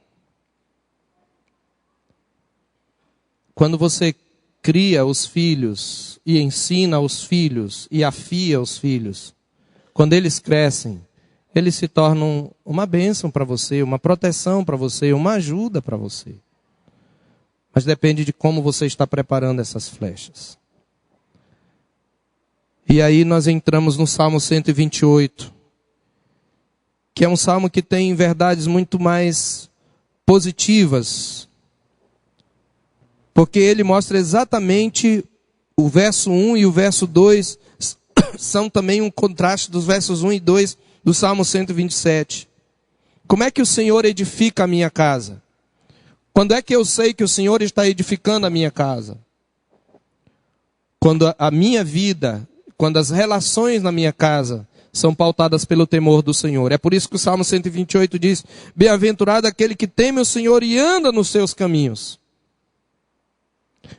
Quando você cria os filhos e ensina os filhos e afia os filhos, quando eles crescem, eles se tornam uma bênção para você, uma proteção para você, uma ajuda para você. Mas depende de como você está preparando essas flechas. E aí nós entramos no Salmo 128, que é um salmo que tem verdades muito mais positivas, porque ele mostra exatamente o verso 1 e o verso 2, são também um contraste dos versos 1 e 2 do Salmo 127. Como é que o Senhor edifica a minha casa? Quando é que eu sei que o Senhor está edificando a minha casa? Quando a minha vida, quando as relações na minha casa são pautadas pelo temor do Senhor. É por isso que o Salmo 128 diz: bem-aventurado aquele que teme o Senhor e anda nos seus caminhos.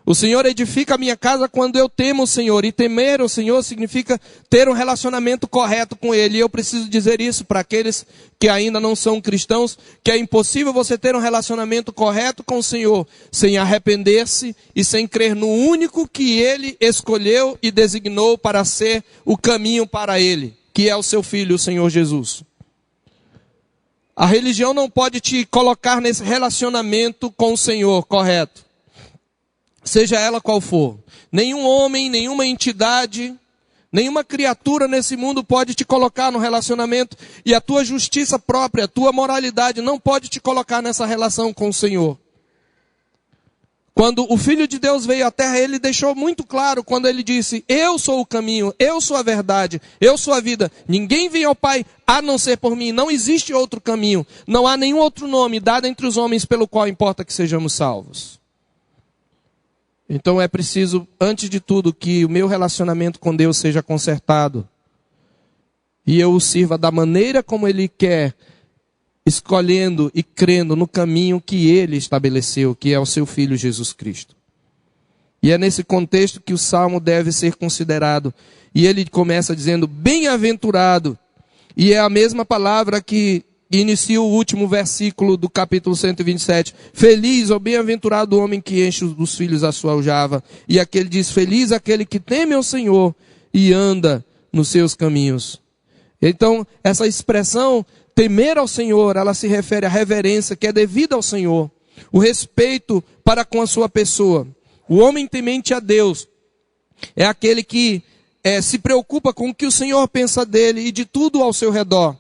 O Senhor edifica a minha casa quando eu temo o Senhor. E temer o Senhor significa ter um relacionamento correto com Ele. E eu preciso dizer isso para aqueles que ainda não são cristãos, que é impossível você ter um relacionamento correto com o Senhor sem arrepender-se e sem crer no único que Ele escolheu e designou para ser o caminho para Ele, que é o seu Filho, o Senhor Jesus. A religião não pode te colocar nesse relacionamento com o Senhor correto. Seja ela qual for. Nenhum homem, nenhuma entidade, nenhuma criatura nesse mundo pode te colocar no relacionamento. E a tua justiça própria, a tua moralidade não pode te colocar nessa relação com o Senhor. Quando o Filho de Deus veio à terra, ele deixou muito claro quando ele disse: eu sou o caminho, eu sou a verdade, eu sou a vida. Ninguém vem ao Pai a não ser por mim. Não existe outro caminho. Não há nenhum outro nome dado entre os homens pelo qual importa que sejamos salvos. Então é preciso, antes de tudo, que o meu relacionamento com Deus seja consertado. E eu o sirva da maneira como Ele quer, escolhendo e crendo no caminho que Ele estabeleceu, que é o seu Filho Jesus Cristo. E é nesse contexto que o salmo deve ser considerado. E ele começa dizendo, bem-aventurado. E é a mesma palavra que inicia o último versículo do capítulo 127. Feliz ou bem-aventurado o homem que enche dos filhos a sua aljava. E aqui ele diz, feliz aquele que teme ao Senhor e anda nos seus caminhos. Então, essa expressão, temer ao Senhor, ela se refere à reverência que é devida ao Senhor. O respeito para com a sua pessoa. O homem temente a Deus é aquele que se preocupa com o que o Senhor pensa dele e de tudo ao seu redor.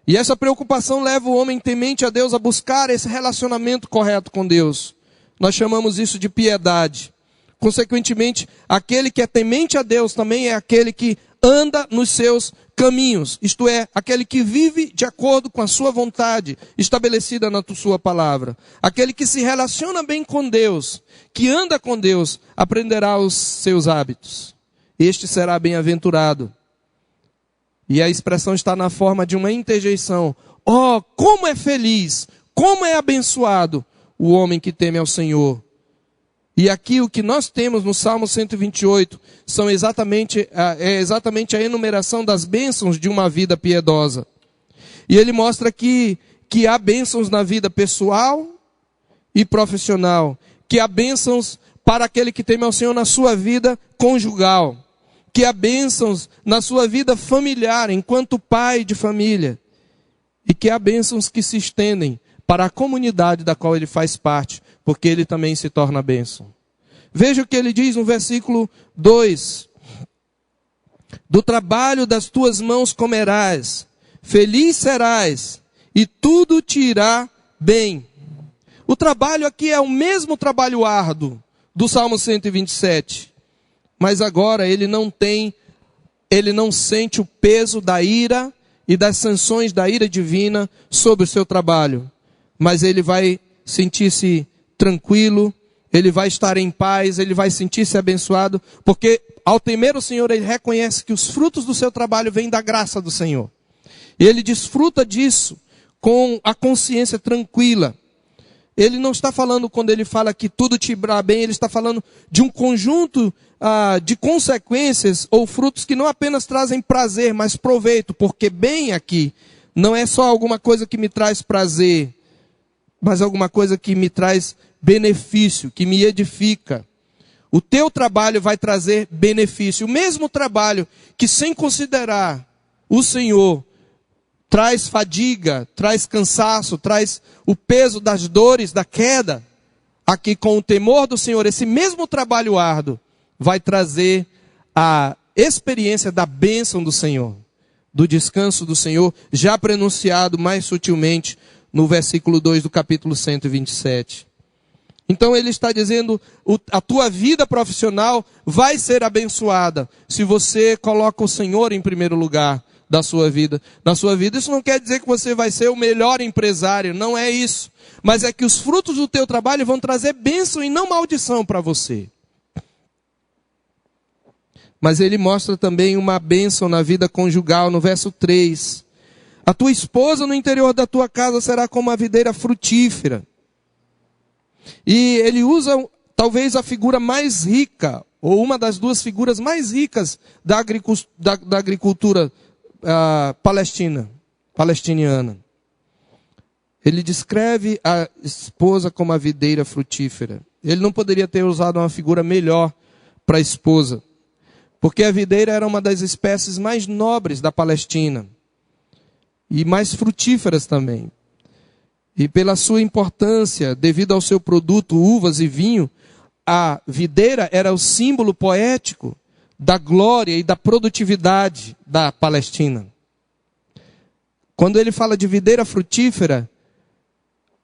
E essa preocupação leva o homem temente a Deus a buscar esse relacionamento correto com Deus. Nós chamamos isso de piedade. Consequentemente, aquele que é temente a Deus também é aquele que anda nos seus caminhos. Isto é, aquele que vive de acordo com a sua vontade, estabelecida na sua palavra. Aquele que se relaciona bem com Deus, que anda com Deus, aprenderá os seus hábitos. Este será bem-aventurado. E a expressão está na forma de uma interjeição. Oh, como é feliz, como é abençoado o homem que teme ao Senhor. E aqui o que nós temos no Salmo 128 é exatamente a enumeração das bênçãos de uma vida piedosa. E ele mostra que há bênçãos na vida pessoal e profissional. Que há bênçãos para aquele que teme ao Senhor na sua vida conjugal. Que há bênçãos na sua vida familiar, enquanto pai de família. E que há bênçãos que se estendem para a comunidade da qual ele faz parte, porque ele também se torna bênção. Veja o que ele diz no versículo 2. Do trabalho das tuas mãos comerás, feliz serás, e tudo te irá bem. O trabalho aqui é o mesmo trabalho árduo do Salmo 127. Mas agora ele não sente o peso da ira e das sanções da ira divina sobre o seu trabalho. Mas ele vai sentir-se tranquilo, ele vai estar em paz, ele vai sentir-se abençoado, porque ao temer o Senhor, ele reconhece que os frutos do seu trabalho vêm da graça do Senhor. E ele desfruta disso com a consciência tranquila. Ele não está falando, quando ele fala que tudo te irá bem, ele está falando de um conjunto de consequências ou frutos que não apenas trazem prazer, mas proveito, porque bem aqui não é só alguma coisa que me traz prazer, mas alguma coisa que me traz benefício, que me edifica. O teu trabalho vai trazer benefício. O mesmo trabalho que, sem considerar o Senhor, traz fadiga, traz cansaço, traz o peso das dores, da queda. Aqui, com o temor do Senhor, esse mesmo trabalho árduo vai trazer a experiência da bênção do Senhor, do descanso do Senhor, já pronunciado mais sutilmente no versículo 2 do capítulo 127. Então ele está dizendo, a tua vida profissional vai ser abençoada se você coloca o Senhor em primeiro lugar da sua vida. Na sua vida, isso não quer dizer que você vai ser o melhor empresário, não é isso. Mas é que os frutos do teu trabalho vão trazer bênção e não maldição para você. Mas ele mostra também uma bênção na vida conjugal, no verso 3. A tua esposa no interior da tua casa será como a videira frutífera. E ele usa talvez a figura mais rica, ou uma das duas figuras mais ricas da agricultura palestiniana. Ele descreve a esposa como a videira frutífera. Ele não poderia ter usado uma figura melhor para a esposa, porque a videira era uma das espécies mais nobres da Palestina e mais frutíferas também. E pela sua importância, devido ao seu produto, uvas e vinho, a videira era o símbolo poético da glória e da produtividade da Palestina. Quando ele fala de videira frutífera,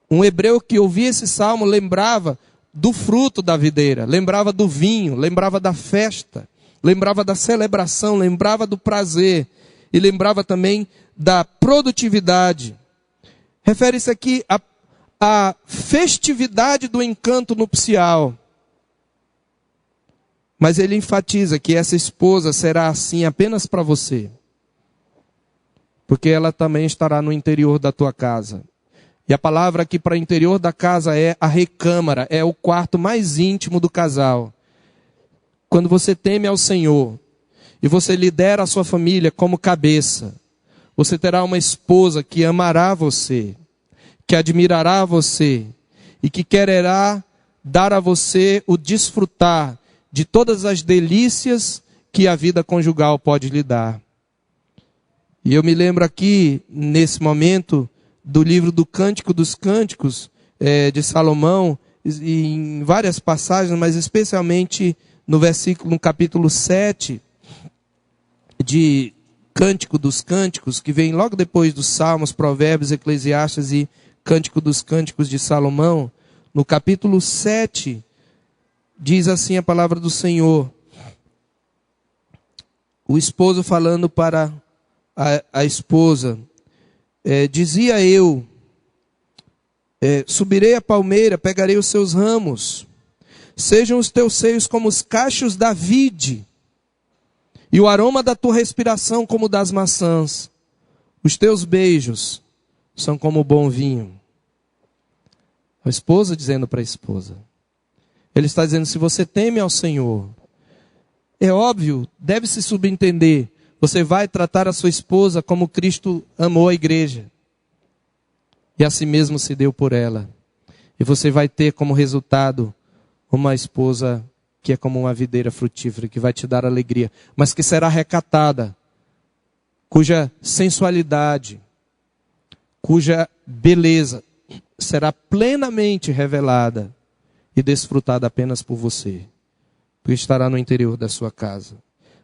um hebreu que ouvia esse salmo lembrava do fruto da videira, lembrava do vinho, lembrava da festa, lembrava da celebração, lembrava do prazer e lembrava também da produtividade. Refere-se aqui à festividade do encanto nupcial. Mas ele enfatiza que essa esposa será assim apenas para você. Porque ela também estará no interior da tua casa. E a palavra aqui para interior da casa é a recâmara, é o quarto mais íntimo do casal. quando você teme ao Senhor e você lidera a sua família como cabeça, você terá uma esposa que amará você, que admirará você e que quererá dar a você o desfrutar de todas as delícias que a vida conjugal pode lhe dar. E eu me lembro aqui, nesse momento, do livro do Cântico dos Cânticos, de Salomão, em várias passagens, mas especialmente no capítulo 7, de Cântico dos Cânticos, que vem logo depois dos Salmos, Provérbios, Eclesiastes e Cântico dos Cânticos de Salomão. No capítulo 7, diz assim a palavra do Senhor. O esposo falando para a esposa, dizia eu, subirei a palmeira, pegarei os seus ramos, sejam os teus seios como os cachos da vide, e o aroma da tua respiração como das maçãs, os teus beijos são como bom vinho. A esposa dizendo para a esposa, ele está dizendo, se você teme ao Senhor, é óbvio, deve-se subentender, você vai tratar a sua esposa como Cristo amou a igreja. E a si mesmo se deu por ela. E você vai ter como resultado uma esposa que é como uma videira frutífera, que vai te dar alegria, mas que será recatada, cuja sensualidade, cuja beleza será plenamente revelada e desfrutada apenas por você, porque estará no interior da sua casa.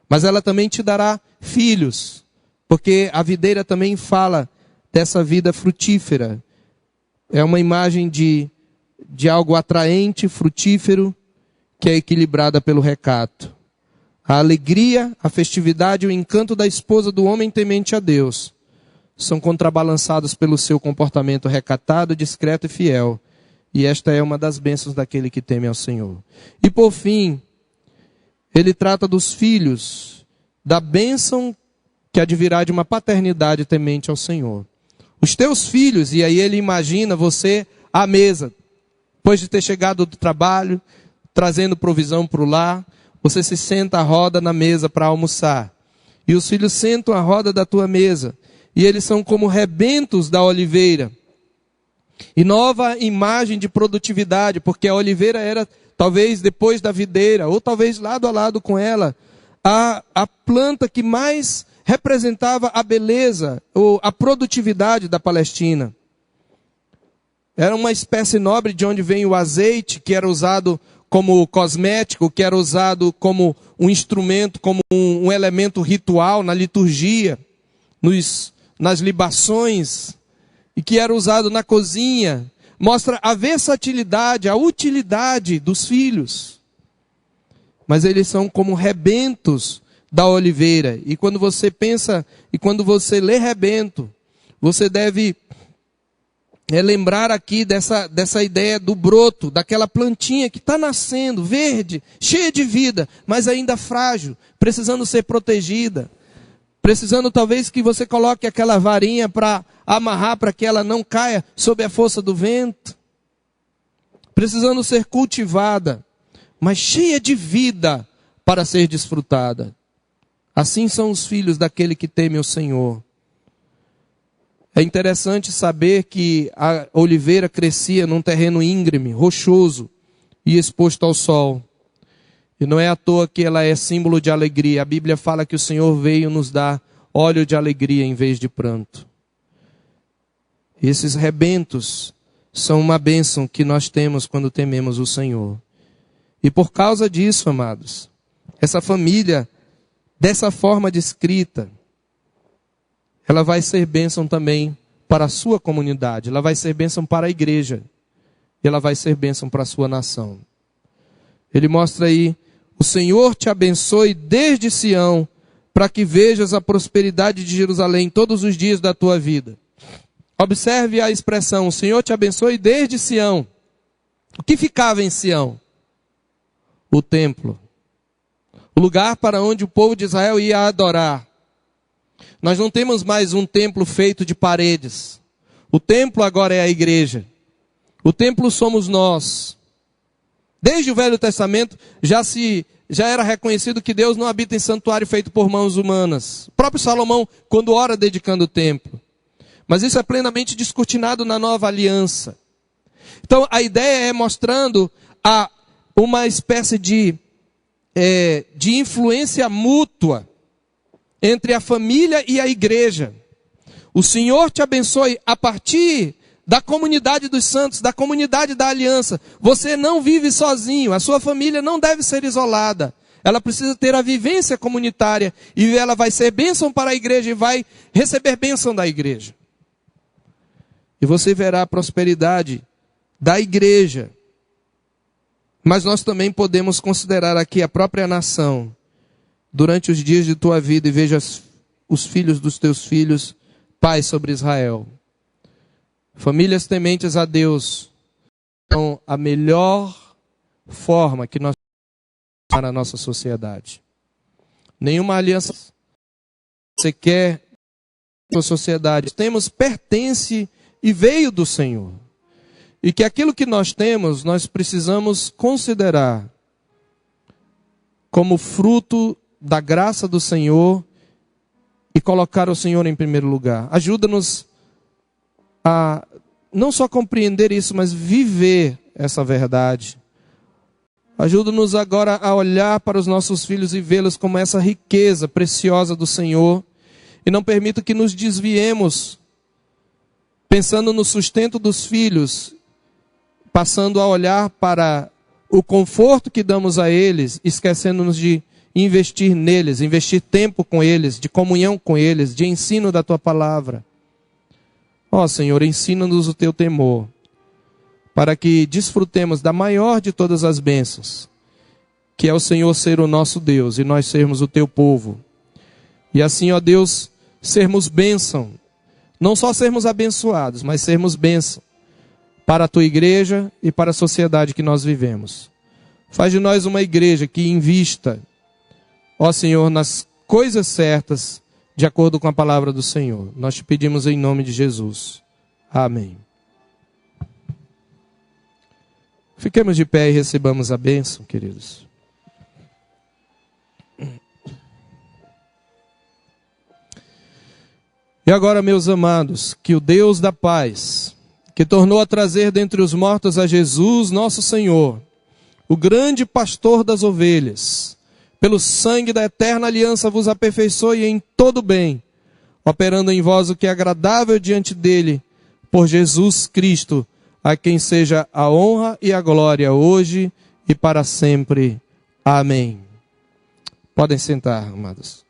Mas ela também te dará filhos, porque a videira também fala dessa vida frutífera. É uma imagem de algo atraente, frutífero, que é equilibrada pelo recato. A alegria, a festividade e o encanto da esposa do homem temente a Deus são contrabalançados pelo seu comportamento recatado, discreto e fiel. E esta é uma das bênçãos daquele que teme ao Senhor. E por fim, ele trata dos filhos, da bênção que advirá de uma paternidade temente ao Senhor. Os teus filhos, e aí ele imagina você à mesa, depois de ter chegado do trabalho, trazendo provisão para o lar, você se senta à roda na mesa para almoçar. E os filhos sentam à roda da tua mesa, e eles são como rebentos da oliveira. E nova imagem de produtividade, porque a oliveira era talvez depois da videira, ou talvez lado a lado com ela, a planta que mais representava a beleza, ou a produtividade da Palestina. Era uma espécie nobre de onde vem o azeite, que era usado como cosmético, que era usado como um instrumento, como um elemento ritual na liturgia, nas libações, e que era usado na cozinha. Mostra a versatilidade, a utilidade dos filhos. Mas eles são como rebentos da oliveira. E quando você pensa, e quando você lê rebento, você deve lembrar aqui dessa ideia do broto, daquela plantinha que está nascendo, verde, cheia de vida, mas ainda frágil, precisando ser protegida. Precisando talvez que você coloque aquela varinha para amarrar, para que ela não caia sob a força do vento. Precisando ser cultivada, mas cheia de vida para ser desfrutada. Assim são os filhos daquele que teme o Senhor. É interessante saber que a oliveira crescia num terreno íngreme, rochoso e exposto ao sol. E não é à toa que ela é símbolo de alegria. A Bíblia fala que o Senhor veio nos dar óleo de alegria em vez de pranto. Esses rebentos são uma bênção que nós temos quando tememos o Senhor. E por causa disso, amados, essa família, dessa forma descrita, ela vai ser bênção também para a sua comunidade. Ela vai ser bênção para a igreja. E ela vai ser bênção para a sua nação. Ele mostra aí: o Senhor te abençoe desde Sião, para que vejas a prosperidade de Jerusalém todos os dias da tua vida. Observe a expressão: o Senhor te abençoe desde Sião. O que ficava em Sião? O templo. O lugar para onde o povo de Israel ia adorar. Nós não temos mais um templo feito de paredes. O templo agora é a igreja. O templo somos nós. Desde o Velho Testamento já se já era reconhecido que Deus não habita em santuário feito por mãos humanas. O próprio Salomão, quando ora dedicando o templo. Mas isso é plenamente descortinado na nova aliança. Então a ideia é mostrando uma espécie de influência mútua entre a família e a igreja. O Senhor te abençoe a partir da comunidade dos santos, da comunidade da aliança. Você não vive sozinho, a sua família não deve ser isolada. Ela precisa ter a vivência comunitária e ela vai ser bênção para a igreja e vai receber bênção da igreja. E você verá a prosperidade da igreja. Mas nós também podemos considerar aqui a própria nação. Durante os dias de tua vida e veja os filhos dos teus filhos, paz sobre Israel. Famílias tementes a Deus são a melhor forma que nós temos para a nossa sociedade. Nenhuma aliança você quer com a sociedade. Temos pertence e veio do Senhor. E que aquilo que nós temos, nós precisamos considerar como fruto da graça do Senhor e colocar o Senhor em primeiro lugar. Ajuda-nos a não só compreender isso, mas viver essa verdade. Ajuda-nos agora a olhar para os nossos filhos e vê-los como essa riqueza preciosa do Senhor. E não permita que nos desviemos, pensando no sustento dos filhos, passando a olhar para o conforto que damos a eles, esquecendo-nos de investir neles, investir tempo com eles, de comunhão com eles, de ensino da tua palavra. Ó Senhor, ensina-nos o teu temor, para que desfrutemos da maior de todas as bênçãos, que é o Senhor ser o nosso Deus e nós sermos o teu povo. E assim, ó Deus, sermos bênção, não só sermos abençoados, mas sermos bênção para a tua igreja e para a sociedade que nós vivemos. Faz de nós uma igreja que invista, ó Senhor, nas coisas certas, de acordo com a palavra do Senhor. Nós te pedimos em nome de Jesus. Amém. Fiquemos de pé e recebamos a bênção, queridos. E agora, meus amados, que o Deus da paz, que tornou a trazer dentre os mortos a Jesus, nosso Senhor, o grande pastor das ovelhas, pelo sangue da eterna aliança vos aperfeiçoe em todo bem, operando em vós o que é agradável diante dele, por Jesus Cristo, a quem seja a honra e a glória hoje e para sempre. Amém. Podem sentar, amados.